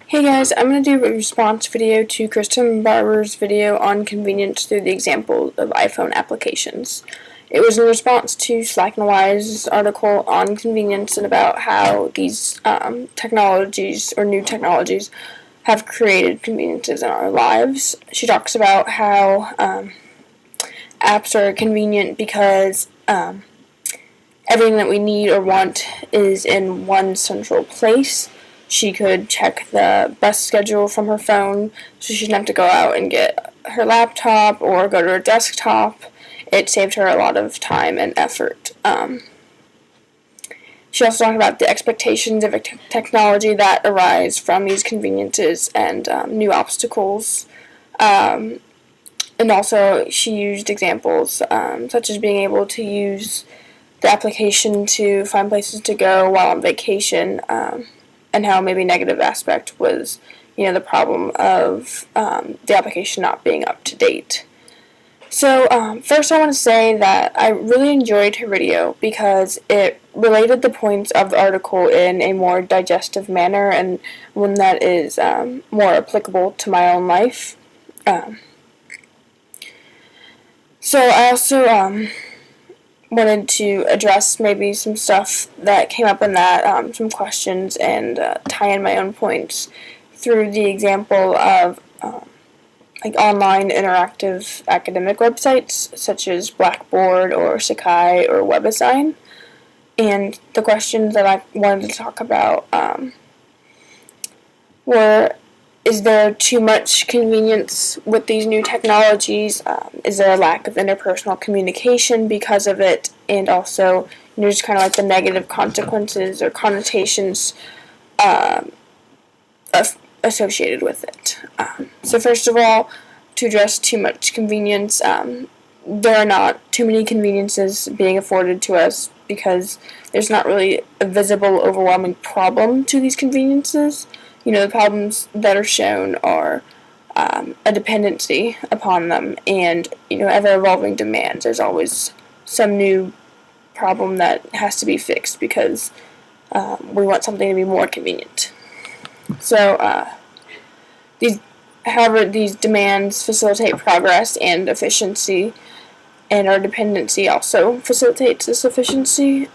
Hey guys, I'm going to do a response video to Kristen and Barbour's video on convenience through the example of iPhone applications. It was in response to Slack and Wise's article on convenience and about how these technologies or new technologies have created conveniences in our lives. She talks about how apps are convenient because everything that we need or want is in one central place. She could check the bus schedule from her phone, so she didn't have to go out and get her laptop or go to her desktop. It saved her a lot of time and effort. She also talked about the expectations of technology that arise from these conveniences and new obstacles. And also she used examples such as being able to use the application to find places to go while on vacation, and how maybe negative aspect was, the problem of the application not being up to date. So first I want to say that I really enjoyed her video because it related the points of the article in a more digestive manner and one that is more applicable to my own life. So I also wanted to address maybe some stuff that came up in that, some questions, and tie in my own points through the example of online interactive academic websites such as Blackboard or Sakai or WebAssign. And the questions that I wanted to talk about were: is there too much convenience with these new technologies? Is there a lack of interpersonal communication because of it? And also, just kind of like the negative consequences or connotations associated with it. So first of all, to address too much convenience, there are not too many conveniences being afforded to us because there's not really a visible, overwhelming problem to these conveniences. The problems that are shown are a dependency upon them and, ever-evolving demands. There's always some new problem that has to be fixed because we want something to be more convenient. So, these demands facilitate progress and efficiency, and our dependency also facilitates this efficiency.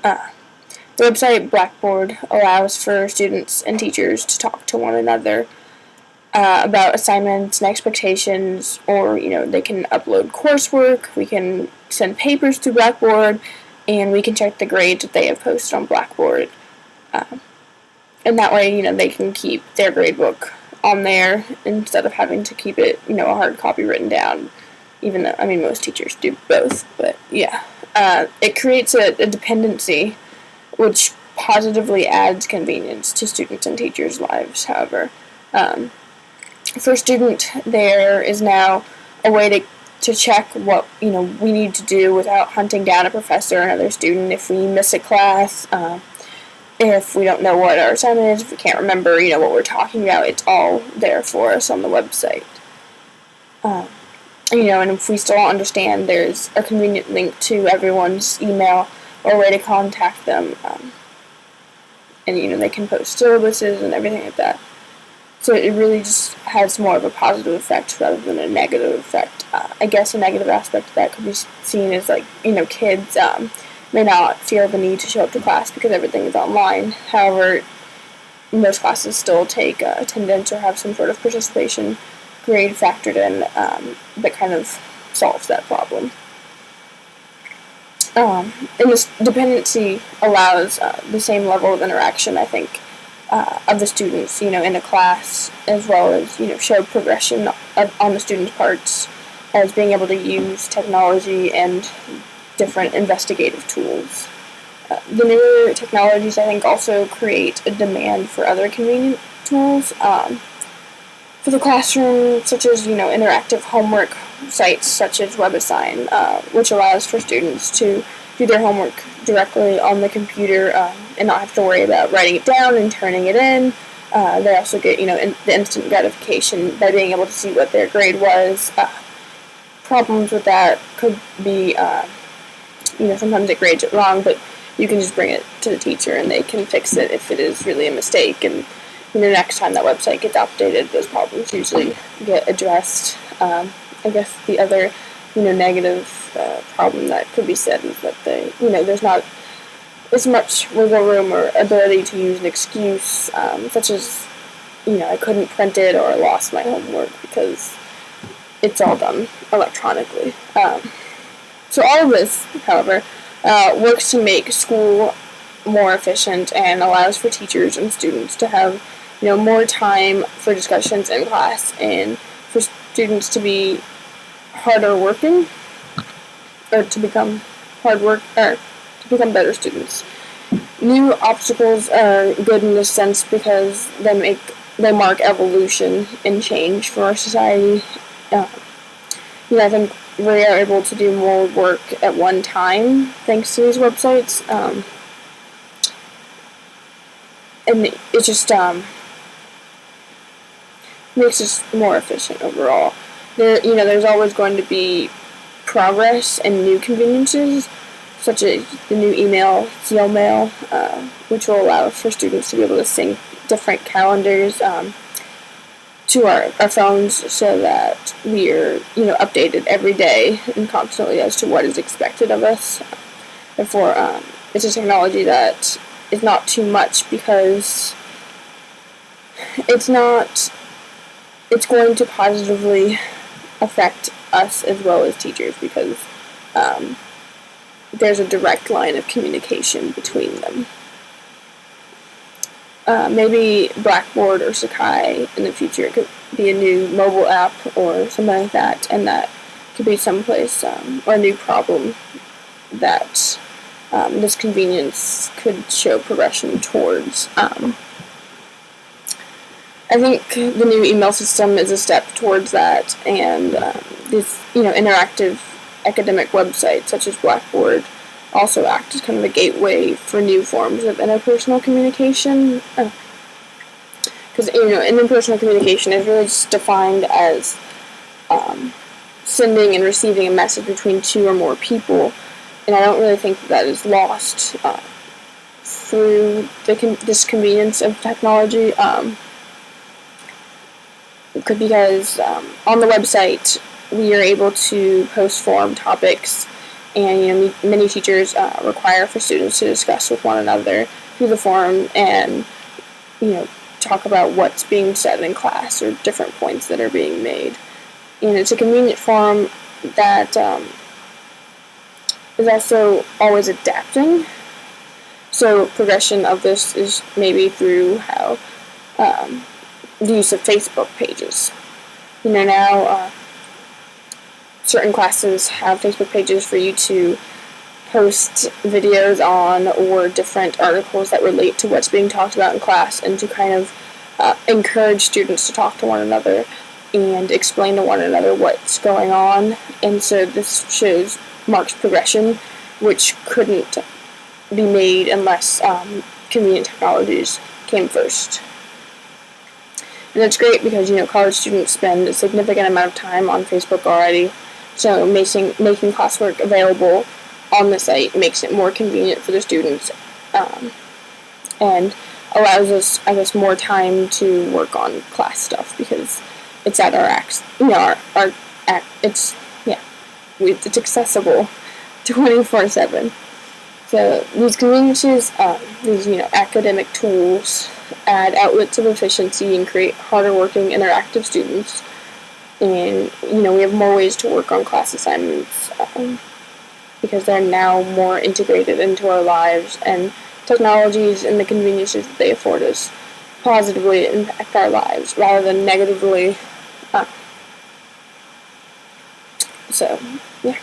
The website Blackboard allows for students and teachers to talk to one another about assignments and expectations, or, they can upload coursework, we can send papers to Blackboard, and we can check the grades that they have posted on Blackboard. And that way, they can keep their gradebook on there instead of having to keep it, a hard copy written down, even though, most teachers do both, but yeah. It creates a dependency which positively adds convenience to students and teachers' lives, however. For a student, there is now a way to check what, we need to do without hunting down a professor or another student if we miss a class, if we don't know what our assignment is, if we can't remember, what we're talking about. It's all there for us on the website. And if we still don't understand, there's a convenient link to everyone's email or way to contact them, and they can post syllabuses and everything like that. So it really just has more of a positive effect rather than a negative effect. I guess a negative aspect of that could be seen as kids may not feel the need to show up to class because everything is online. However, most classes still take attendance or have some sort of participation grade factored in that kind of solves that problem. And this dependency allows the same level of interaction, I think, of the students, in a class, as well as, show progression on the students' parts as being able to use technology and different investigative tools. The newer technologies, I think, also create a demand for other convenient tools for the classroom, such as, interactive homework sites such as WebAssign, which allows for students to do their homework directly on the computer and not have to worry about writing it down and turning it in. They also get, the instant gratification by being able to see what their grade was. Problems with that could be, sometimes it grades it wrong, but you can just bring it to the teacher and they can fix it if it is really a mistake, and next time that website gets updated, those problems usually get addressed. I guess the other, negative problem that could be said is that there's not as much wiggle room or ability to use an excuse, such as, I couldn't print it or I lost my homework, because it's all done electronically. So all of this, however, works to make school more efficient and allows for teachers and students to have, more time for discussions in class, and for students to be harder working, or to become better students. New obstacles are good in this sense because they mark evolution and change for our society. I think we are able to do more work at one time thanks to these websites, and it just makes us more efficient overall. There's always going to be progress and new conveniences, such as the new email, seal mail, which will allow for students to be able to sync different calendars to our phones, so that we are, updated every day and constantly as to what is expected of us. Therefore, it's a technology that is not too much, because it's going to positively affect us as well as teachers, because there's a direct line of communication between them. Maybe Blackboard or Sakai in the future could be a new mobile app or something like that, and that could be someplace, or a new problem that this convenience could show progression towards. I think the new email system is a step towards that, and this, interactive academic websites such as Blackboard also act as kind of a gateway for new forms of interpersonal communication. Because, interpersonal communication is really just defined as sending and receiving a message between two or more people, and I don't really think that is lost through this convenience of technology. Because on the website we are able to post forum topics, and many teachers require for students to discuss with one another through the forum, and talk about what's being said in class or different points that are being made. And it's a convenient forum that is also always adapting. So progression of this is maybe through how the use of Facebook pages. Now certain classes have Facebook pages for you to post videos on, or different articles that relate to what's being talked about in class, and to kind of encourage students to talk to one another and explain to one another what's going on. And so this marks progression, which couldn't be made unless convenient technologies came first. And that's great because, college students spend a significant amount of time on Facebook already, so making classwork available on the site makes it more convenient for the students, and allows us, I guess, more time to work on class stuff, because it's at it's accessible 24/7. So these conveniences, these academic tools, add outlets of efficiency and create harder working, interactive students. And we have more ways to work on class assignments, because they're now more integrated into our lives, and technologies and the conveniences that they afford us positively impact our lives rather than negatively. So, yeah.